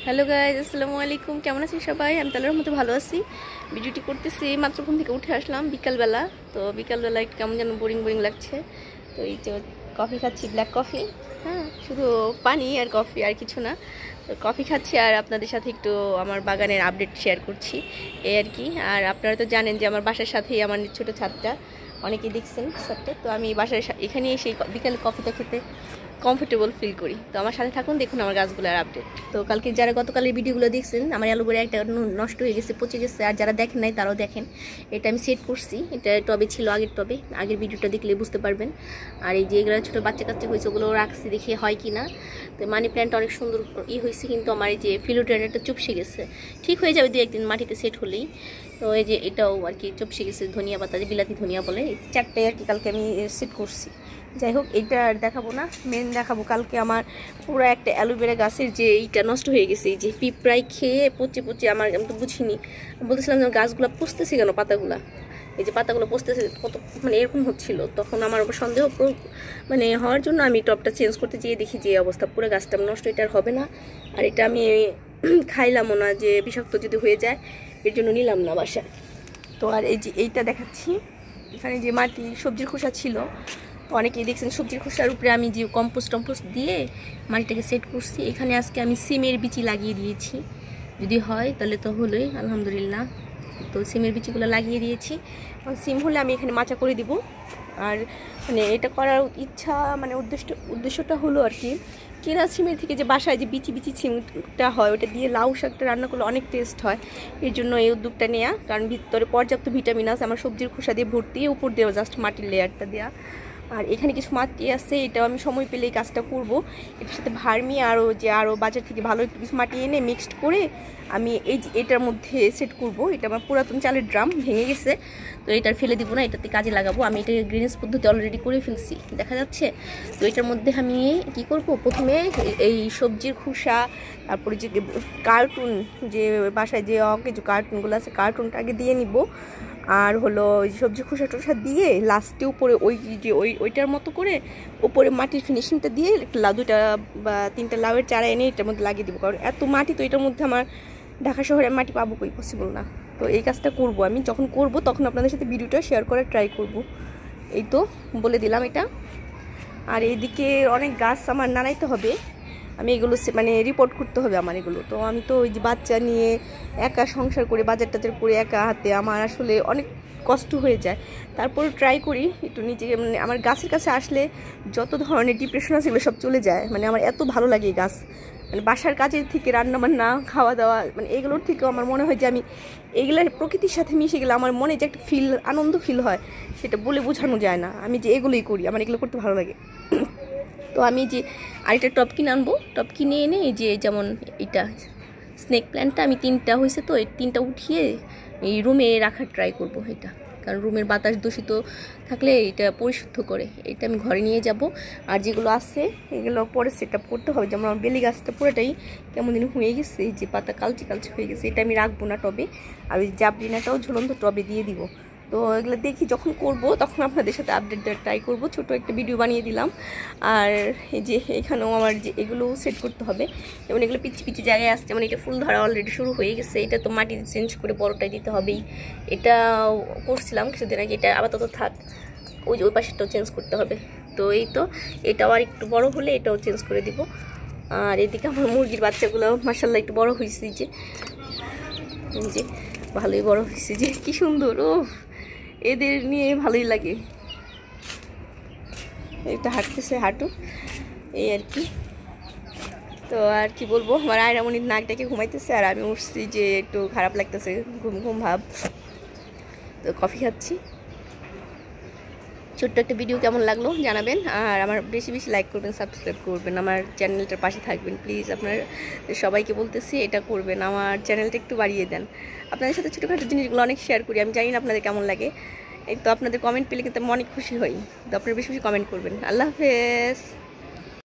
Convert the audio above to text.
Hello guys, আসসালামু আলাইকুম। কেমন আছেন সবাই? আমি তাহলে মতো ভালো আছি। ভিডিওটি করতেছি মাত্র ঘুম থেকে উঠে আসলাম বিকালবেলা। তো বিকালবেলা একটু কেমন যেন বোরিং বোরিং লাগছে। তো এই যে কফি খাচ্ছি, ব্ল্যাক কফি। হ্যাঁ, শুধু পানি আর কফি, আর কিছু না। তো কফি খাচ্ছি আর আপনাদের সাথে একটু আমার বাগানের আপডেট শেয়ার করছি, এই আর কি। আর আপনারা তো জানেন যে আমার বাসার সাথেই আমার ছোটো ছাদটা, অনেকেই দেখছেন ছাদটা। তো আমি বাসার এখানেই সেই বিকালে কফিটা খেতে কমফোর্টেবল ফিল করি। তো আমার সাথে থাকুন, দেখুন আমার গাছগুলোর আপডেট। তো কালকে যারা গতকালের ভিডিওগুলো দেখছেন, আমার অ্যালোভেরা একটা নষ্ট হয়ে গেছে, পচে গেছে। আর যারা দেখেন নাই তারাও দেখেন, এটা আমি সেট করছি। এটা টবে ছিল, আগের টবে, আগের ভিডিওটা দেখলে বুঝতে পারবেন। আর এই যে এগুলো ছোটো বাচ্চা কাচ্চা হয়েছে, ওগুলো রাখছি দেখে হয় কি না। তো মানি প্ল্যান্টটা অনেক সুন্দর হয়েছে, কিন্তু আমার এই যে ফিলোডেন্ড্রনটা চুপসে গেছে। ঠিক হয়ে যাবে দু একদিন মাটিতে সেট হলেই। তো এই যে এটাও আর কি চুপসে গেছে, ধনিয়া পাতা, যে বিলাতি ধনিয়া বলে, এই চারটায় আর কি কালকে আমি সেট করছি। যাই হোক, এইটা আর দেখাবো না, মেন দেখাবো কালকে আমার পুরো একটা অ্যালোভেরা গাছের যে এইটা নষ্ট হয়ে গেছে। এই যে পিঁপড়ায় খেয়ে পচে পচে আমি তো বুঝিনি, বলতেছিলাম যে গাছগুলো পচতেছে কেন, পাতাগুলা, এই যে পাতাগুলো পচতেছে কত, মানে এরকম হচ্ছিল। তখন আমার সন্দেহ মানে হওয়ার জন্য আমি টবটা চেঞ্জ করতে যেয়ে দেখি যে অবস্থা, পুরো গাছটা নষ্ট, এটা আর হবে না। আর এটা আমি খাইলামও না, যে বিষাক্ত যদি হয়ে যায়, এর জন্য নিলাম না বাসায়। তো আর এই যে এইটা দেখাচ্ছি, এখানে যে মাটি সবজির খোসা ছিল, তো অনেকেই দেখছেন সবজির খোসার উপরে আমি যে কম্পোস্ট দিয়ে মাটিটাকে সেট করছি। এখানে আজকে আমি সিমের বিচি লাগিয়ে দিয়েছি, যদি হয় তাহলে তো হলোই, আলহামদুলিল্লাহ। তো সিমের বিচিগুলো লাগিয়ে দিয়েছি, সিম হলে আমি এখানে মাচা করে দিব। আর মানে এটা করার ইচ্ছা, মানে উদ্দেশ্যটা হলো আর কি, কেনা সিমের থেকে যে বাসায় যে বিচি সিমটা হয়, ওটা দিয়ে লাউ শাকটা রান্না করলে অনেক টেস্ট হয়। এর জন্য এই উদ্যোগটা নেওয়া, কারণ ভিতরে পর্যাপ্ত ভিটামিন আছে। আমার সবজির খোসা দিয়ে ভর্তি, উপর দেওয়া জাস্ট মাটির লেয়ারটা দেওয়া। আর এখানে কিছু মাটি আছে, এটাও আমি সময় পেলে এই কাজটা করব। এটার সাথে ভার্মি আরও বাজার থেকে ভালো একটু কিছু মাটি এনে মিক্সড করে আমি এটার মধ্যে সেট করব। এটা আমার পুরাতন চালের ড্রাম ভেঙে গেছে, তো এটার ফেলে দিব না, এটাতে কাজে লাগাবো। আমি এটাকে গ্রিনেজ পদ্ধতি অলরেডি করে ফেলছি, দেখা যাচ্ছে। তো এটার মধ্যে আমি কি করব, প্রথমে এই সবজির খোসা, তারপরে যে কার্টুন, যে বাসায় যে কিছু কার্টুনগুলো আছে, কার্টুনটা আগে দিয়ে নিব। আর হলো সবজি খোসা টোসা দিয়ে লাস্টে উপরে ওইটার মতো করে উপরে মাটির ফিনিশিংটা দিয়ে দুইটা বা তিনটা লাউয়ের চারা এনে এটার মধ্যে লাগিয়ে দেবো। কারণ এত মাটি, তো এটার মধ্যে আমার ঢাকা শহরে মাটি পাবো কই, পসিবল না। তো এই কাজটা করব আমি, যখন করব তখন আপনাদের সাথে ভিডিওটা শেয়ার করার ট্রাই করব। এই তো বলে দিলাম এটা। আর এইদিকে অনেক গাছ আমার নাড়াইতে হবে, আমি এগুলো মানে রিপোর্ট করতে হবে আমার এগুলো। তো আমি তো ওই যে বাচ্চা নিয়ে একা সংসার করে বাজার টাজার করে একা হাতে আমার আসলে অনেক কষ্ট হয়ে যায়। তারপরে ট্রাই করি একটু নিজেকে, মানে আমার গাছের কাছে আসলে যত ধরনের ডিপ্রেশন আছে এগুলো সব চলে যায়। মানে আমার এত ভালো লাগে এই গাছ, মানে বাসার কাজের থেকে রান্নাবান্না, খাওয়া দাওয়া, মানে এগুলোর থেকেও আমার মনে হয় যে আমি এগুলোর প্রকৃতির সাথে মিশে গেলে আমার মনে যে একটা আনন্দ ফিল হয়, সেটা বলে বোঝানো যায় না। আমি যে এগুলোই করি, আমার এগুলো করতে ভালো লাগে। তো আমি যে আরেকটা টব কিনে আনবো, টব কিনে এনে এই যে যেমন এটা স্নেক প্ল্যান্টটা আমি 3টা হয়েছে, তো এই 3টা উঠিয়ে এই রুমে রাখার ট্রাই করব। এটা কারণ রুমের বাতাস দূষিত থাকলে এটা পরিশুদ্ধ করে, এটা আমি ঘরে নিয়ে যাব। আর যেগুলো আছে এগুলো পরে সেট আপ করতে হবে। যেমন আমার বেলি গাছটা পুরোটাই কেমন দিন হয়ে গেছে, এই যে পাতা কালচে কালচে হয়ে গেছে, এটা আমি রাখবো না টবে। আর ওই জাবলিনাটাও ঝুলন্ত টবে দিয়ে দিব। তো এগুলো দেখি যখন করব তখন আপনাদের সাথে আপডেট দেওয়ার ট্রাই করব। ছোটো একটা ভিডিও বানিয়ে দিলাম। আর এই যে এখানেও আমার যে এগুলো সেট করতে হবে, যেমন এগুলো পিচি পিচি জায়গায় আসছে, যেমন এটা ফুল ধরা অলরেডি শুরু হয়ে গেছে। এটা তো মাটি চেঞ্জ করে বড়টাই দিতে হবেই, এটা করছিলাম কিছুদিন আগে, এটা আপাতত থাক। ওই পাশেরটাও চেঞ্জ করতে হবে। তো এই তো এটাও আর একটু বড় হলে এটাও চেঞ্জ করে দিব। আর এদিকে আমার মুরগির বাচ্চাগুলো মাশাআল্লাহ একটু বড় হয়েছে, যে ভালোই বড় হয়েছে, যে কি সুন্দর, ও এদের নিয়ে ভালোই লাগে। এটা হাঁটতেছে হাঁটু, এই আর কি। তো আর কি বলবো, আমার আয়রামণির নাকটাকে ঘুমাইতেছে, আর আমি উঠছি যে একটু খারাপ লাগতেছে, ঘুম ঘুম ভাব। তো কফি খাচ্ছি। ছোট্ট একটা ভিডিও কেমন লাগলো জানাবেন। আর আমার বেশি বেশি লাইক করবেন, সাবস্ক্রাইব করবেন, আমার চ্যানেলটার পাশে থাকবেন প্লিজ। আপনার সবাইকে বলতেছি এটা করবেন, আমার চ্যানেলটা একটু বাড়িয়ে দেন। আপনাদের সাথে ছোটোখাটো জিনিসগুলো অনেক শেয়ার করি, আমি জানি না আপনাদের কেমন লাগে। এই তো আপনাদের কমেন্ট পেলে কিন্তু আমি অনেক খুশি হই। তো আপনারা বেশি বেশি কমেন্ট করবেন। আল্লাহ হাফেজ।